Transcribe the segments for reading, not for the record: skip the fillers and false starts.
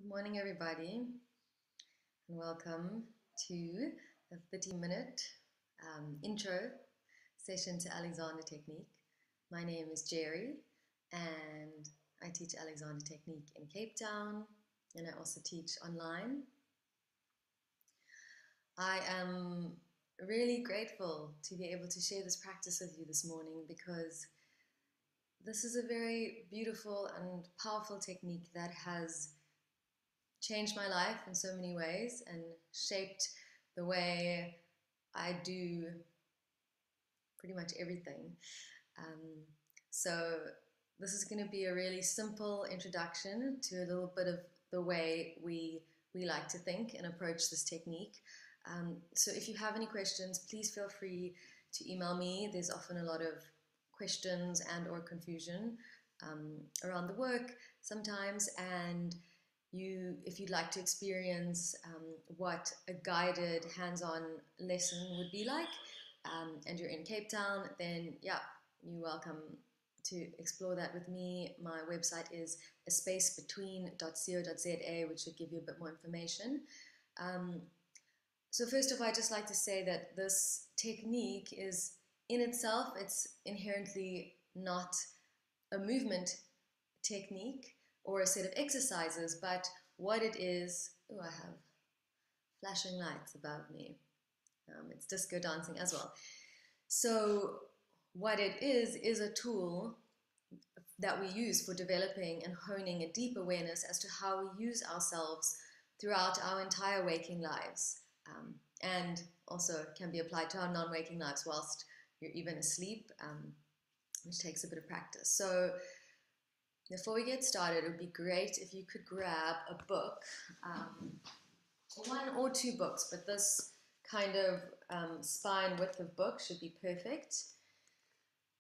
Good morning, everybody, and welcome to the 30-minute intro session to Alexander Technique. My name is Jeri, and I teach Alexander Technique in Cape Town, and I also teach online. I am really grateful to be able to share this practice with you this morning because this is a very beautiful and powerful technique that has changed my life in so many ways and shaped the way I do pretty much everything. So this is going to be a really simple introduction to a little bit of the way we like to think and approach this technique. So if you have any questions, please feel free to email me. There's often a lot of questions and or confusion around the work sometimes, and if you'd like to experience what a guided hands-on lesson would be like, and you're in Cape Town, then yeah, you're welcome to explore that with me. My website is aspacebetween.co.za, which should give you a bit more information. So first of all, I'd just like to say that this technique is, in itself, it's inherently not a movement technique or a set of exercises, but what it is, I have flashing lights above me. It's disco dancing as well. So what it is a tool that we use for developing and honing a deep awareness as to how we use ourselves throughout our entire waking lives, and also can be applied to our non-waking lives whilst you're even asleep, which takes a bit of practice. So before we get started, it would be great if you could grab a book, one or two books, but this kind of spine width of book should be perfect.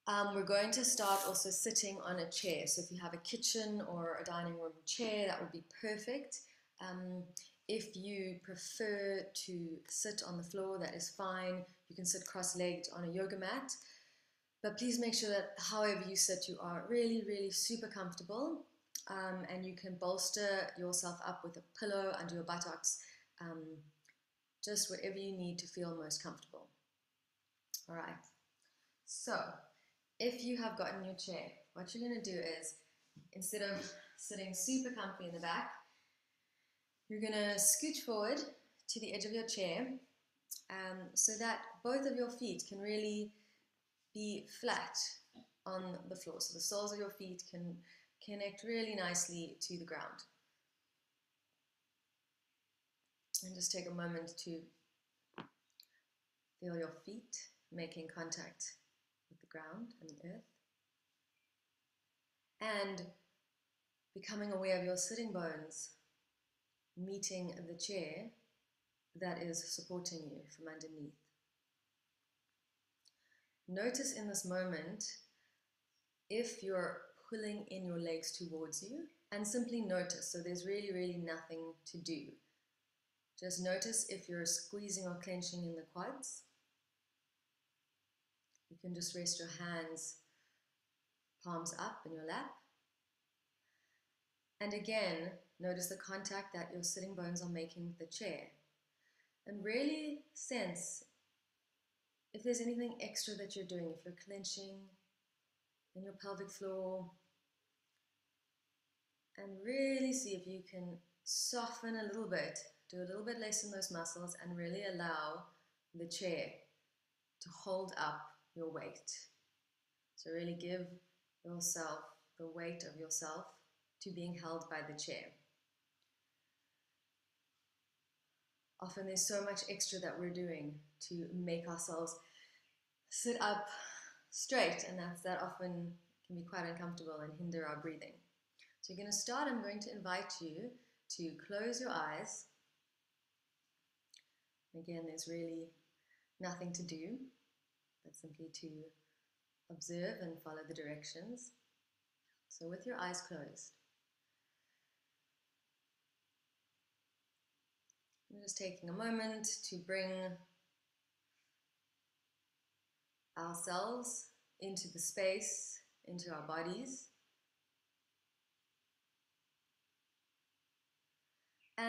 We're going to start also sitting on a chair. So if you have a kitchen or a dining room chair, that would be perfect. If you prefer to sit on the floor, that is fine. You can sit cross-legged on a yoga mat. But please make sure that however you sit, you are really, really super comfortable, and you can bolster yourself up with a pillow under your buttocks, just whatever you need to feel most comfortable. All right. So if you have gotten your chair, what you're going to do is, instead of sitting super comfy in the back, you're going to scooch forward to the edge of your chair, so that both of your feet can really be flat on the floor. So the soles of your feet can connect really nicely to the ground. And just take a moment to feel your feet making contact with the ground and the earth. And becoming aware of your sitting bones meeting the chair that is supporting you from underneath. Notice in this moment if you're pulling in your legs towards you, and simply notice. So there's really, really nothing to do. Just notice if you're squeezing or clenching in the quads. You can just rest your hands, palms up in your lap. And again, notice the contact that your sitting bones are making with the chair. And really sense if there's anything extra that you're doing, if you're clenching in your pelvic floor, and really see if you can soften a little bit, do a little bit less in those muscles, and really allow the chair to hold up your weight. So really give yourself the weight of yourself to being held by the chair. Often there's so much extra that we're doing to make ourselves sit up straight, and that often can be quite uncomfortable and hinder our breathing. So you're going to start. I'm going to invite you to close your eyes. Again, there's really nothing to do, but simply to observe and follow the directions. So with your eyes closed, I'm just taking a moment to bring ourselves into the space, into our bodies.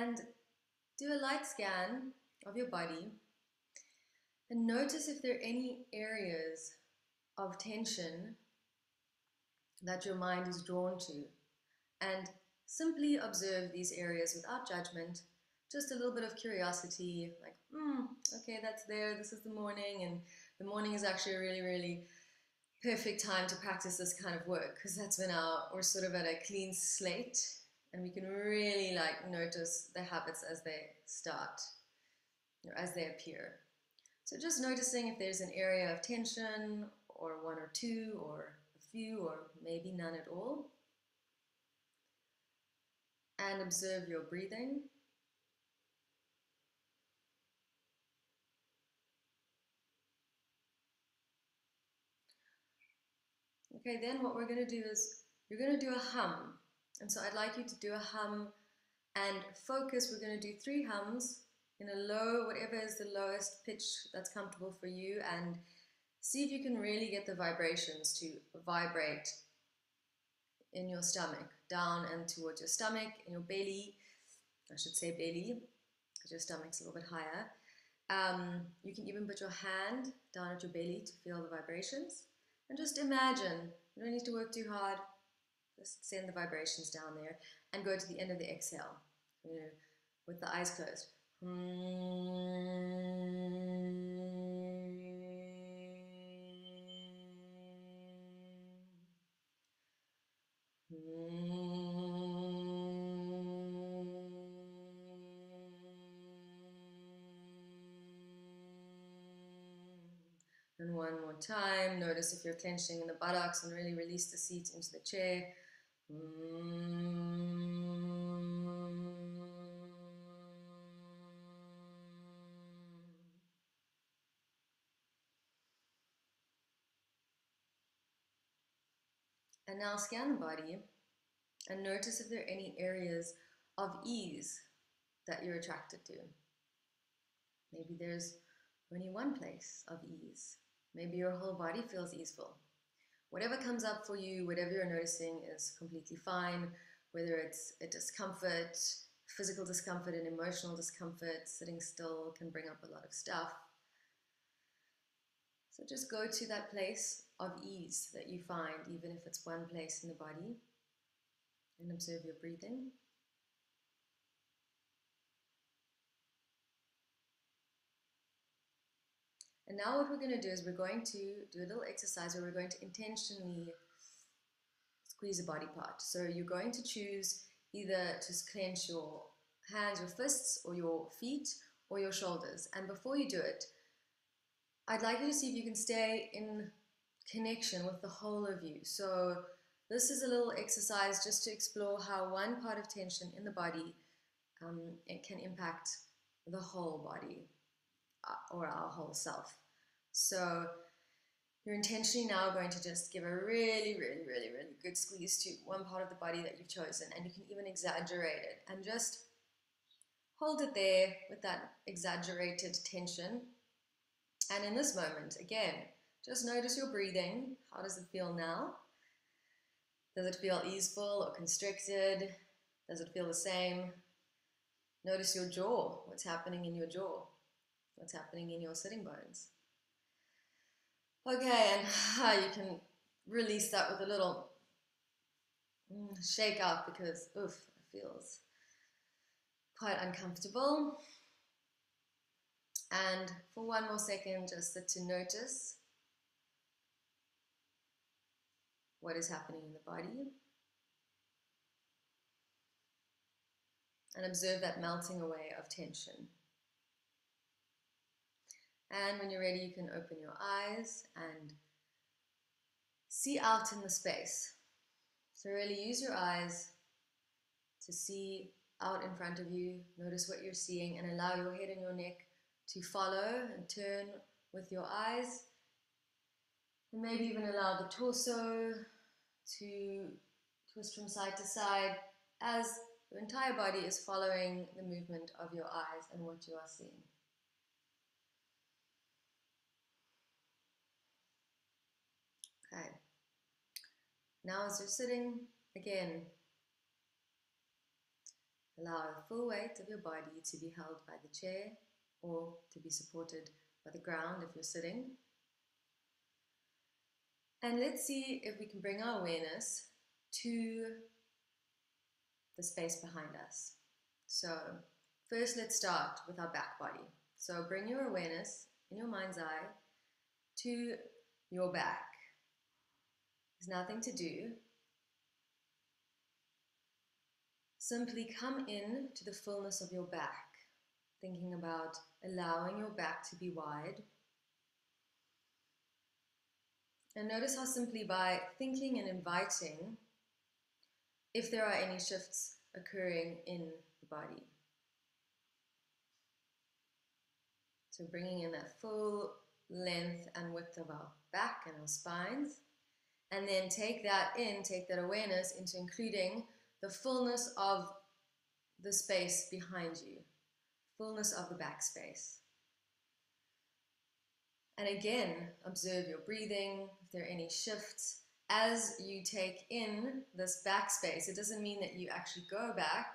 And do a light scan of your body and notice if there are any areas of tension that your mind is drawn to. And simply observe these areas without judgment, just a little bit of curiosity, like, okay, that's there, this is the morning, and the morning is actually a really, really perfect time to practice this kind of work, because that's when we're sort of at a clean slate, and we can really like notice the habits as they start, or as they appear. So just noticing if there's an area of tension, or one or two, or a few, or maybe none at all. And observe your breathing. Okay, then what we're going to do is you're going to do a hum. And so I'd like you to do a hum and focus. We're going to do 3 hums in a low, whatever is the lowest pitch that's comfortable for you, and see if you can really get the vibrations to vibrate in your stomach, down and towards your stomach, in your belly. I should say belly, because your stomach's a little bit higher. You can even put your hand down at your belly to feel the vibrations. And just imagine, you don't need to work too hard, just send the vibrations down there and go to the end of the exhale, with the eyes closed. And one more time, notice if you're clenching in the buttocks and really release the seat into the chair. And now scan the body and notice if there are any areas of ease that you're attracted to. Maybe there's only one place of ease. Maybe your whole body feels easeful. Whatever comes up for you, whatever you're noticing is completely fine, whether it's a discomfort, physical discomfort and emotional discomfort. Sitting still can bring up a lot of stuff. So just go to that place of ease that you find, even if it's one place in the body, and observe your breathing. And now what we're going to do is we're going to do a little exercise where we're going to intentionally squeeze a body part. So you're going to choose either to clench your hands, your fists, or your feet, or your shoulders. And before you do it, I'd like you to see if you can stay in connection with the whole of you. So this is a little exercise just to explore how one part of tension in the body it can impact the whole body or our whole self. So you're intentionally now going to just give a really, really, really, really good squeeze to one part of the body that you've chosen, and you can even exaggerate it and just hold it there with that exaggerated tension. And in this moment, again, just notice your breathing. How does it feel now? Does it feel easeful or constricted? Does it feel the same? Notice your jaw. What's happening in your jaw? What's happening in your sitting bones? Okay, and you can release that with a little shake out because, it feels quite uncomfortable. And for one more second, just sit to notice what is happening in the body. And observe that melting away of tension. And when you're ready, you can open your eyes and see out in the space. So really use your eyes to see out in front of you. Notice what you're seeing and allow your head and your neck to follow and turn with your eyes. And maybe even allow the torso to twist from side to side as your entire body is following the movement of your eyes and what you are seeing. Okay. Now as you're sitting, again, Allow the full weight of your body to be held by the chair or to be supported by the ground if you're sitting. And let's see if we can bring our awareness to the space behind us. So first let's start with our back body. So bring your awareness in your mind's eye to your back. There's nothing to do. Simply come in to the fullness of your back, thinking about allowing your back to be wide. And notice how simply by thinking and inviting, if there are any shifts occurring in the body. So bringing in that full length and width of our back and our spines. And then take that awareness into including the fullness of the space behind you, fullness of the back space. And again, observe your breathing, if there are any shifts. As you take in this back space, it doesn't mean that you actually go back.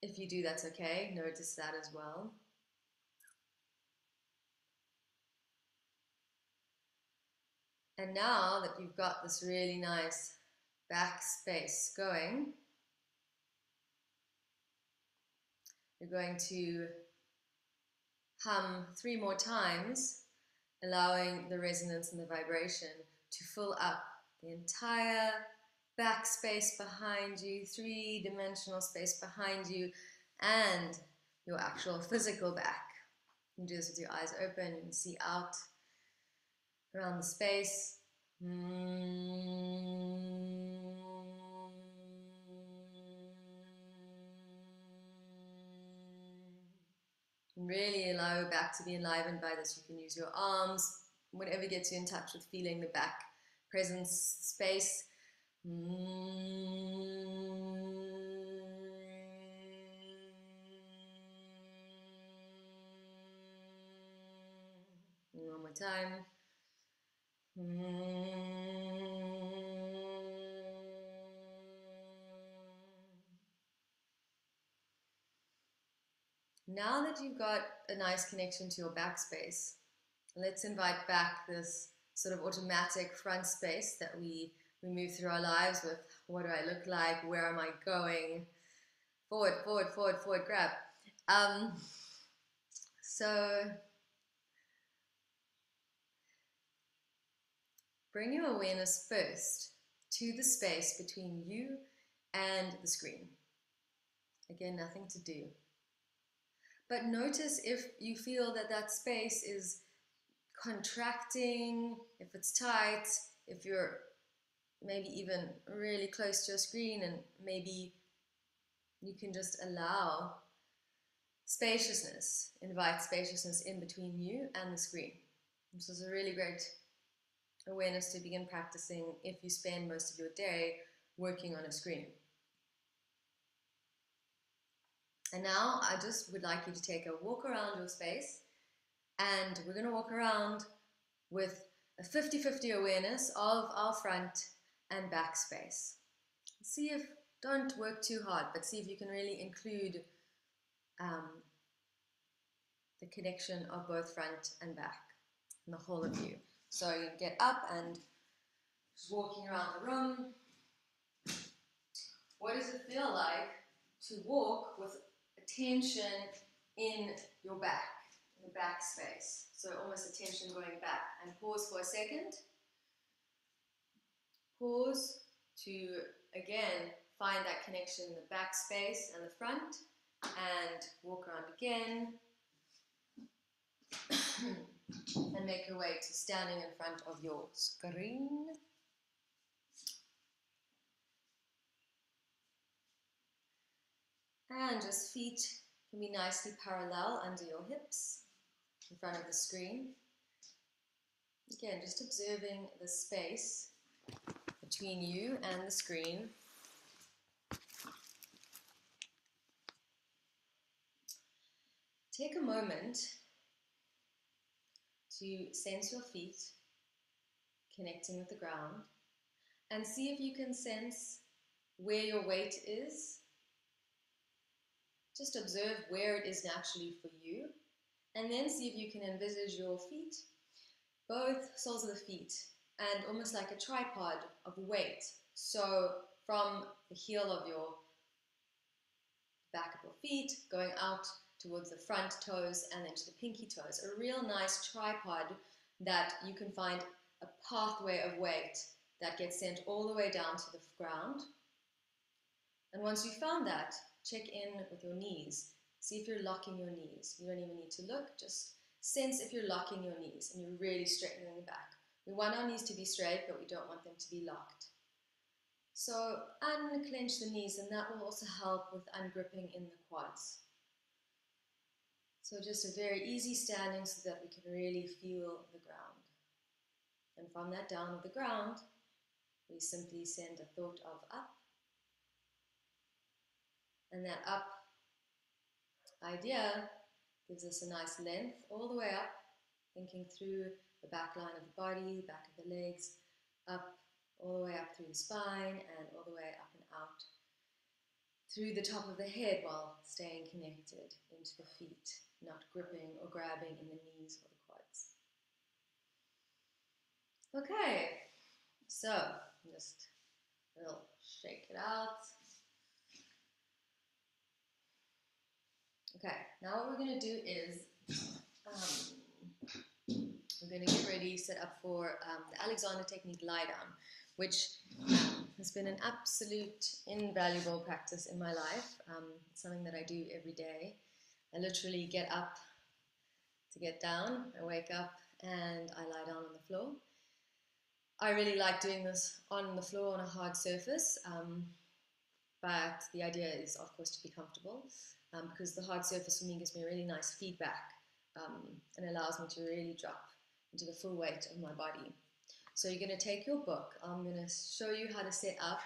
If you do, that's okay. Notice that as well. And now that you've got this really nice back space going, you're going to hum 3 more times, allowing the resonance and the vibration to fill up the entire back space behind you, 3-dimensional space behind you, and your actual physical back. You can do this with your eyes open, you can see out around the space. Really allow your back to be enlivened by this. You can use your arms, whatever gets you in touch with feeling the back presence space. One more time. Now that you've got a nice connection to your back space, let's invite back this sort of automatic front space that we move through our lives with. What do I look like? Where am I going? Forward, forward, forward, forward, grab. So bring your awareness first to the space between you and the screen. Again, nothing to do. But notice if you feel that that space is contracting, if it's tight, if you're maybe even really close to a screen, and maybe you can just allow spaciousness, invite spaciousness in between you and the screen. This is a really great awareness to begin practicing if you spend most of your day working on a screen. And now I just would like you to take a walk around your space, and we're going to walk around with a 50-50 awareness of our front and back space. See if, don't work too hard, but see if you can really include the connection of both front and back and the whole of you. So you get up and just walking around the room. What does it feel like to walk with attention in your back, in the back space? So almost attention going back. And pause for a second. Pause to, again, find that connection in the back space and the front. And walk around again. And make your way to standing in front of your screen. And just feet can be nicely parallel under your hips in front of the screen. Again, just observing the space between you and the screen. Take a moment to sense your feet connecting with the ground, and see if you can sense where your weight is Just observe where it is naturally for you, and then see if you can envisage your feet, both soles of the feet, and almost like a tripod of weight. So from the heel of your back of your feet, going out towards the front toes and then to the pinky toes. A real nice tripod that you can find a pathway of weight that gets sent all the way down to the ground. And once you've found that, check in with your knees. See if you're locking your knees. You don't even need to look, just sense if you're locking your knees and you're really straightening the back. We want our knees to be straight, but we don't want them to be locked. So unclench the knees, and that will also help with ungripping in the quads. So just a very easy standing so that we can really feel the ground. And from that down of the ground, we simply send a thought of up. And that up idea gives us a nice length all the way up, thinking through the back line of the body, back of the legs, up, all the way up through the spine, and all the way up and out through the top of the head while staying connected into the feet, not gripping or grabbing in the knees or the quads. Okay, so just a little shake it out. Okay, now what we're going to do is we're going to get ready, set up for the Alexander technique lie down, which has been an absolute invaluable practice in my life. It's something that I do every day. I literally get up to get down, I wake up and I lie down on the floor. I really like doing this on the floor on a hard surface, but the idea is of course to be comfortable, because the hard surface for me gives me a really nice feedback and allows me to really drop into the full weight of my body. So you're going to take your book. I'm going to show you how to set up,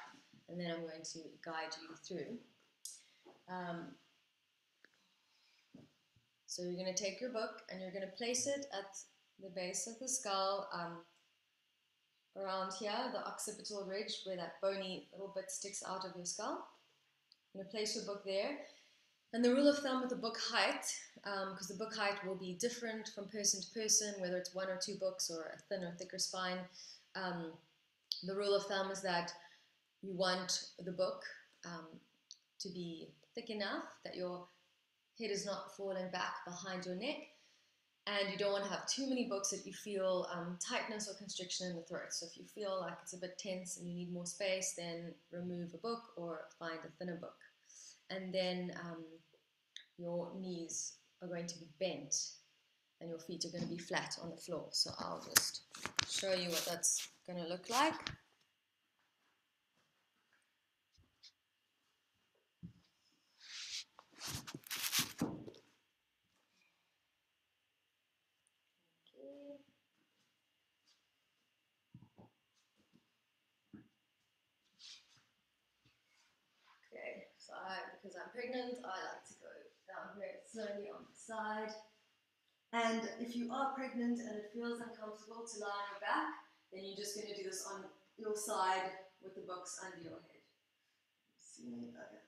and then I'm going to guide you through. So you're going to take your book and you're going to place it at the base of the skull, around here, the occipital ridge, where that bony little bit sticks out of your skull. You're going to place your book there. And the rule of thumb with the book height, because the book height will be different from person to person, whether it's 1 or 2 books or a thin or thicker spine, the rule of thumb is that you want the book to be thick enough that your head is not falling back behind your neck, and you don't want to have too many books that you feel tightness or constriction in the throat. So if you feel like it's a bit tense and you need more space, then remove a book or find a thinner book. And then your knees are going to be bent and your feet are going to be flat on the floor. So I'll just show you what that's going to look like. Okay, so because I'm pregnant, I like to go down very slowly on the side. And if you are pregnant and it feels uncomfortable to lie on your back, then you're just going to do this on your side with the books under your head. See me? Okay.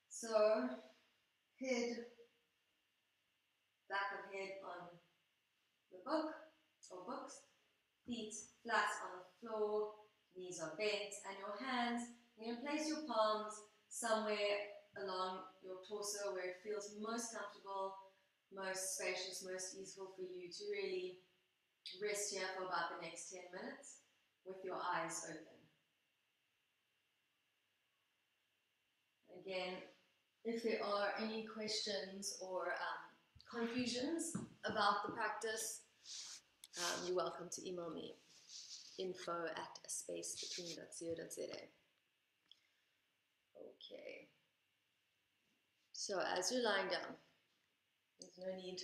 So, head, back of head on the book or books, feet flat on the floor, knees are bent, and your hands, you're going to place your palms somewhere along your torso where it feels most comfortable, most spacious, most easeful for you to really rest here for about the next 10 minutes with your eyes open. Again, if there are any questions or confusions about the practice, you're welcome to email me, info@spacebetween.co.za. Okay, so as you're lying down, there's no need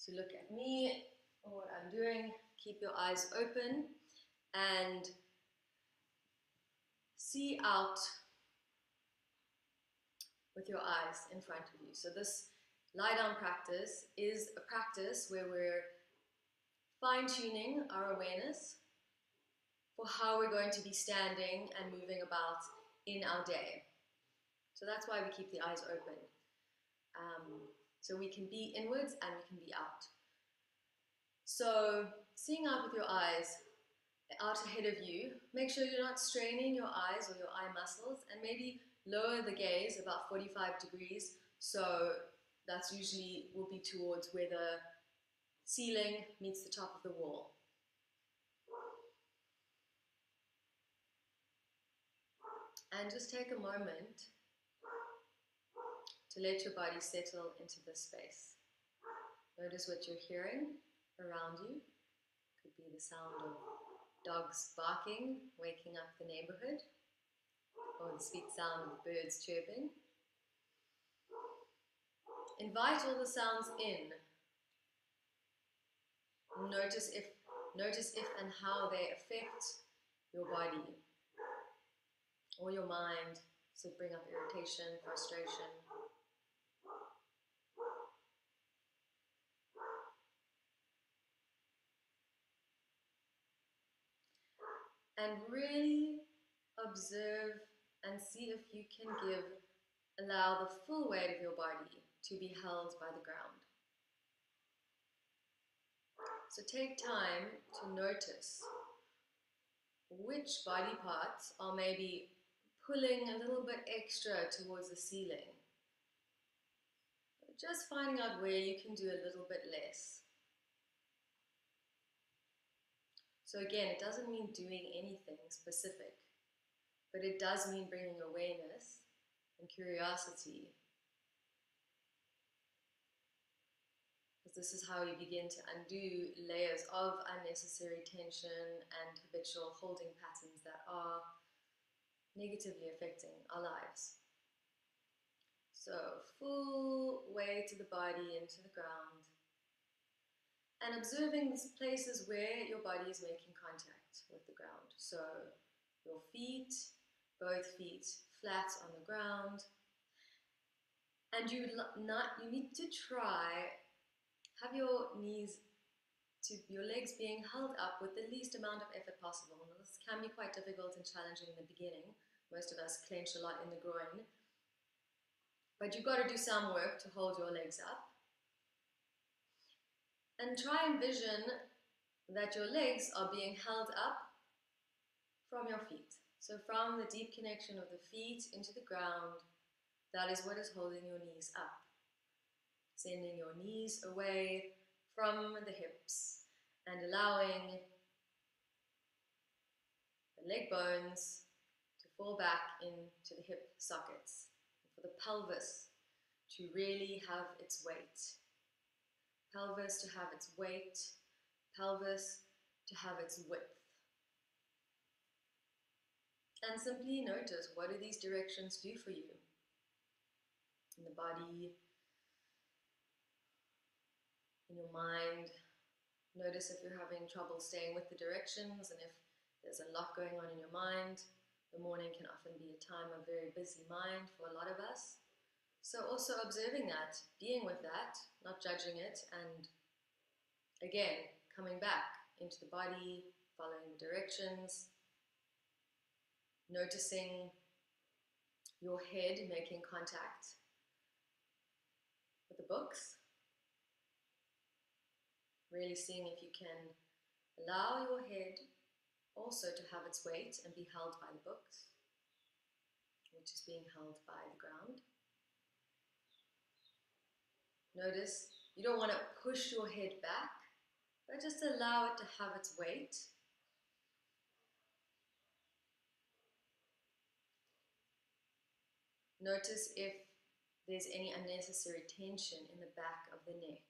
to look at me or what I'm doing. Keep your eyes open and see out with your eyes in front of you. So this lie down practice is a practice where we're fine-tuning our awareness for how we're going to be standing and moving about in our day. So that's why we keep the eyes open. So we can be inwards and we can be out. So seeing out with your eyes out ahead of you, make sure you're not straining your eyes or your eye muscles, and maybe lower the gaze about 45 degrees. So that's usually will be towards where the ceiling meets the top of the wall. And just take a moment to let your body settle into this space. Notice what you're hearing around you. Could be the sound of dogs barking, waking up the neighborhood, or the sweet sound of birds chirping. Invite all the sounds in. Notice if and how they affect your body or your mind. So bring up irritation, frustration. And really observe and see if you can allow the full weight of your body to be held by the ground. So take time to notice which body parts are maybe pulling a little bit extra towards the ceiling. Just finding out where you can do a little bit less. So again, it doesn't mean doing anything specific, but it does mean bringing awareness and curiosity. Because this is how you begin to undo layers of unnecessary tension and habitual holding patterns that are negatively affecting our lives. So full weight of the body into the ground. And observing the places where your body is making contact with the ground. So your feet, both feet flat on the ground. And you need to try, have your legs being held up with the least amount of effort possible. Now, this can be quite difficult and challenging in the beginning. Most of us clench a lot in the groin. But you've got to do some work to hold your legs up. And try and envision that your legs are being held up from your feet. So from the deep connection of the feet into the ground, that is what is holding your knees up. Sending your knees away from the hips and allowing the leg bones to fall back into the hip sockets. For the pelvis to really have its weight. Pelvis to have its weight, pelvis to have its width. And simply notice, what do these directions do for you? In the body, in your mind. Notice if you're having trouble staying with the directions, and if there's a lot going on in your mind. The morning can often be a time of very busy mind for a lot of us. So also observing that, being with that, not judging it, and again, coming back into the body, following the directions, noticing your head making contact with the books, really seeing if you can allow your head also to have its weight and be held by the books, which is being held by the ground. Notice you don't want to push your head back, but just allow it to have its weight. Notice if there's any unnecessary tension in the back of the neck.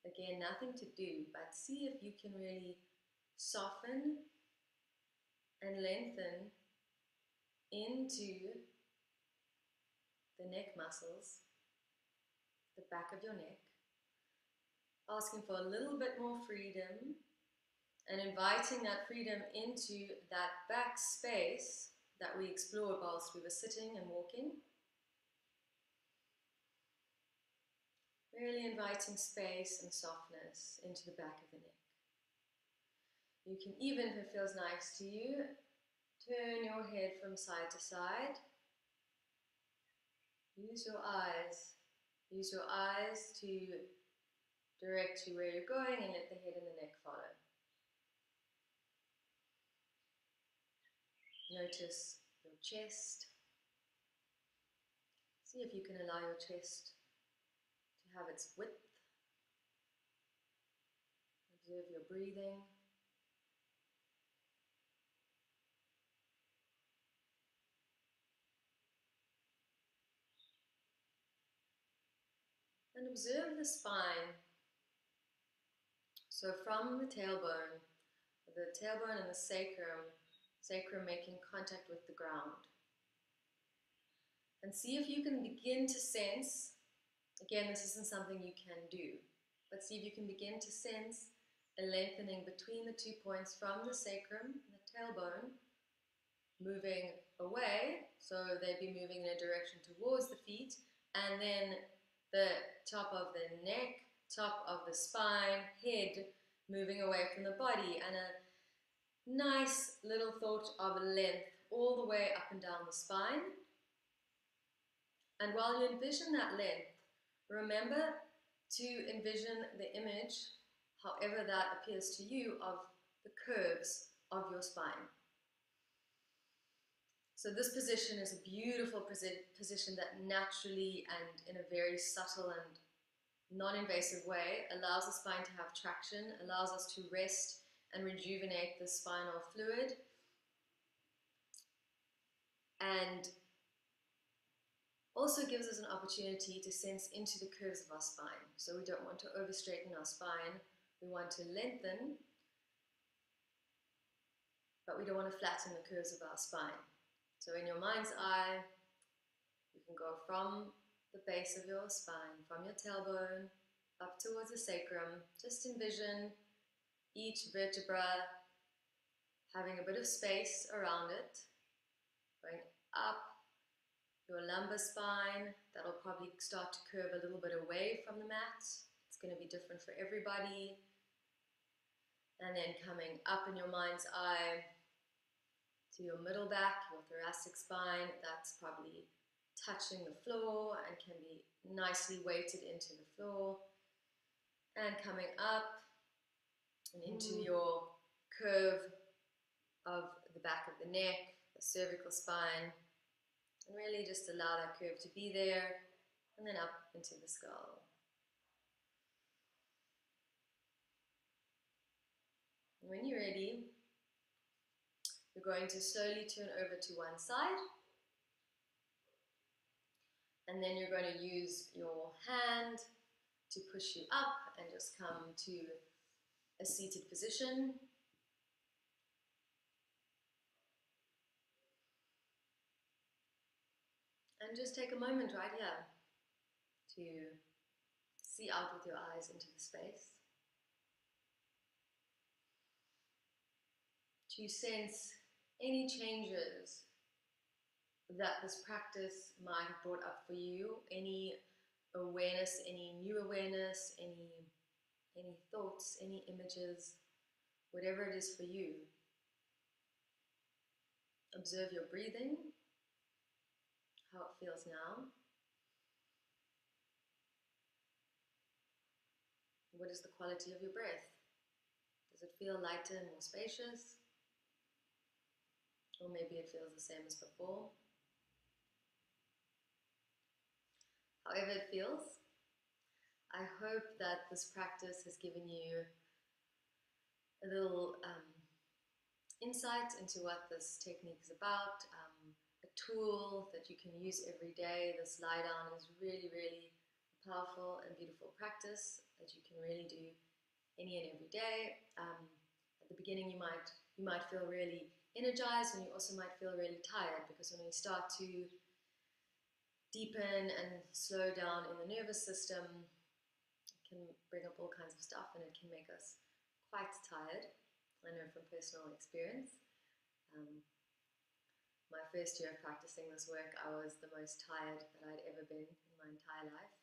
Again, nothing to do, but see if you can really soften and lengthen into the neck muscles, the back of your neck, asking for a little bit more freedom and inviting that freedom into that back space that we explored whilst we were sitting and walking. Really inviting space and softness into the back of the neck. You can, even if it feels nice to you, turn your head from side to side Use your eyes. Use your eyes to direct you where you're going and let the head and the neck follow. Notice your chest. See if you can allow your chest to have its width. Observe your breathing. And observe the spine. So from the tailbone and the sacrum making contact with the ground. And see if you can begin to sense, again, this isn't something you can do, but see if you can begin to sense a lengthening between the 2 points from the sacrum and the tailbone, moving away, so they'd be moving in a direction towards the feet, and then the top of the neck, top of the spine, head moving away from the body, and a nice little thought of length all the way up and down the spine. And while you envision that length, remember to envision the image, however that appears to you, of the curves of your spine. So this position is a beautiful position that naturally and in a very subtle and non-invasive way allows the spine to have traction, allows us to rest and rejuvenate the spinal fluid, and also gives us an opportunity to sense into the curves of our spine. So we don't want to over straighten our spine, we want to lengthen, but we don't want to flatten the curves of our spine. So in your mind's eye, you can go from the base of your spine, from your tailbone up towards the sacrum. Just envision each vertebra having a bit of space around it, going up your lumbar spine. That'll probably start to curve a little bit away from the mat. It's going to be different for everybody. And then coming up in your mind's eye to your middle back, your thoracic spine. That's probably touching the floor and can be nicely weighted into the floor. And coming up and into your curve of the back of the neck, the cervical spine. And really just allow that curve to be there, and then up into the skull. And when you're ready, you're going to slowly turn over to one side, and then you're going to use your hand to push you up and just come to a seated position. And just take a moment right here to see out with your eyes into the space. To sense any changes that this practice might have brought up for you, any awareness, any new awareness, any thoughts, any images, whatever it is for you. Observe your breathing, how it feels now. What is the quality of your breath? Does it feel lighter and more spacious? Or maybe it feels the same as before. However it feels, I hope that this practice has given you a little insight into what this technique is about, a tool that you can use every day. This lie down is really, really powerful and beautiful practice that you can really do any and every day. At the beginning you might feel really energized, and you also might feel really tired, because when we start to deepen and slow down in the nervous system, it can bring up all kinds of stuff and it can make us quite tired. I know from personal experience. My first year of practicing this work, I was the most tired that I'd ever been in my entire life.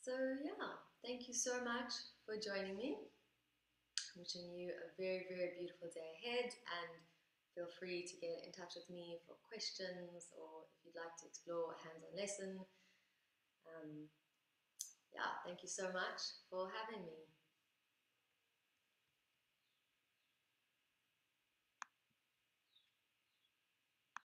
So yeah, thank you so much for joining me. I'm wishing you a very, very beautiful day ahead, and feel free to get in touch with me for questions, or if you'd like to explore a hands-on lesson. Yeah, thank you so much for having me.